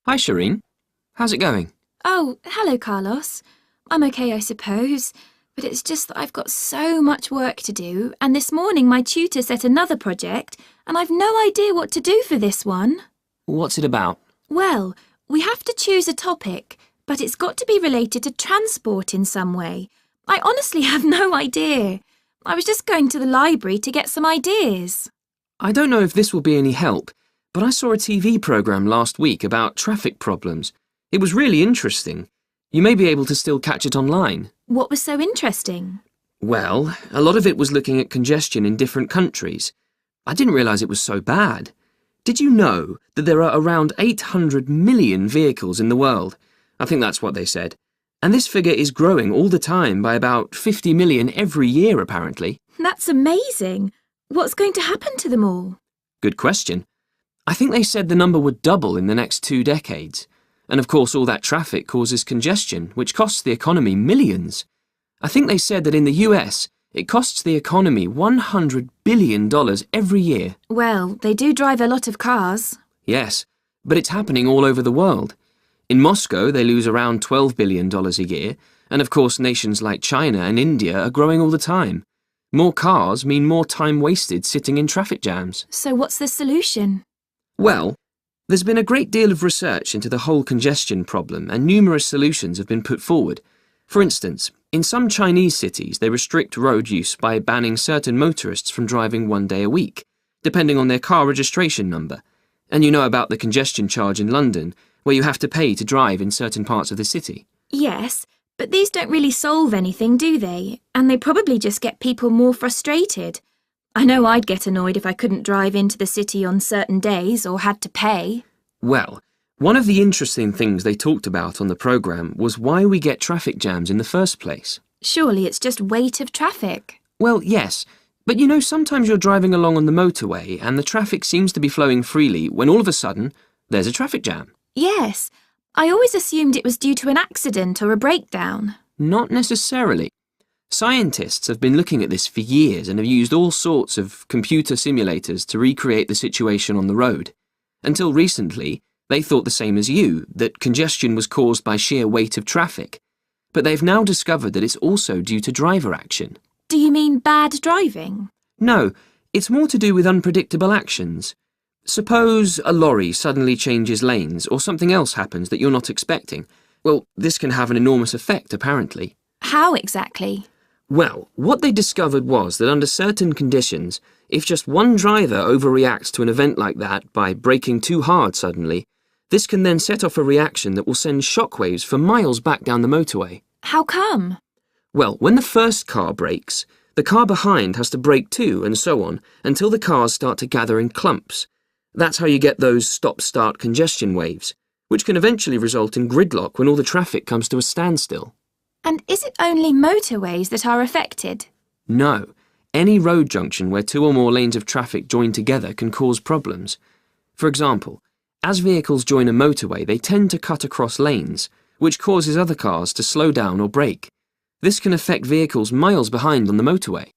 Hi, Shireen. How's it going? Oh, hello, Carlos. I'm okay, I suppose, but it's just that I've got so much work to do, and this morning my tutor set another project, and I've no idea what to do for this one. What's it about? Well, we have to choose a topic, but it's got to be related to transport in some way. I honestly have no idea. I was just going to the library to get some ideas. I don't know if this will be any help, but I saw a TV programme last week about traffic problems. It was really interesting. You may be able to still catch it online. What was so interesting? Well, a lot of it was looking at congestion in different countries. I didn't realise it was so bad. Did you know that there are around 800 million vehicles in the world? I think that's what they said. And this figure is growing all the time by about 50 million every year, apparently. That's amazing. What's going to happen to them all? Good question. I think they said the number would double in the next 2 decades. And of course all that traffic causes congestion, which costs the economy millions. I think they said that in the US, it costs the economy $100 billion every year. Well, they do drive a lot of cars. Yes, but it's happening all over the world. In Moscow, they lose around $12 billion a year, and of course nations like China and India are growing all the time. More cars mean more time wasted sitting in traffic jams. So what's the solution? Well, there's been a great deal of research into the whole congestion problem, and numerous solutions have been put forward. For instance, in some Chinese cities, they restrict road use by banning certain motorists from driving 1 day a week, depending on their car registration number. And you know about the congestion charge in London, where you have to pay to drive in certain parts of the city. Yes, but these don't really solve anything, do they? And they probably just get people more frustrated. I know I'd get annoyed if I couldn't drive into the city on certain days or had to pay. Well, one of the interesting things they talked about on the programme was why we get traffic jams in the first place. Surely it's just weight of traffic. Well, yes, but you know sometimes you're driving along on the motorway and the traffic seems to be flowing freely when all of a sudden there's a traffic jam. Yes, I always assumed it was due to an accident or a breakdown. Not necessarily. Scientists have been looking at this for years and have used all sorts of computer simulators to recreate the situation on the road. Until recently, they thought the same as you, that congestion was caused by sheer weight of traffic. But they've now discovered that it's also due to driver action. Do you mean bad driving? No, it's more to do with unpredictable actions. Suppose a lorry suddenly changes lanes or something else happens that you're not expecting. Well, this can have an enormous effect, apparently. How exactly? Well, what they discovered was that under certain conditions, if just one driver overreacts to an event like that by braking too hard suddenly, this can then set off a reaction that will send shockwaves for miles back down the motorway. How come? Well, when the first car brakes, the car behind has to brake too, and so on, until the cars start to gather in clumps. That's how you get those stop-start congestion waves, which can eventually result in gridlock when all the traffic comes to a standstill. And is it only motorways that are affected? No. Any road junction where 2 or more lanes of traffic join together can cause problems. For example, as vehicles join a motorway, they tend to cut across lanes, which causes other cars to slow down or brake. This can affect vehicles miles behind on the motorway.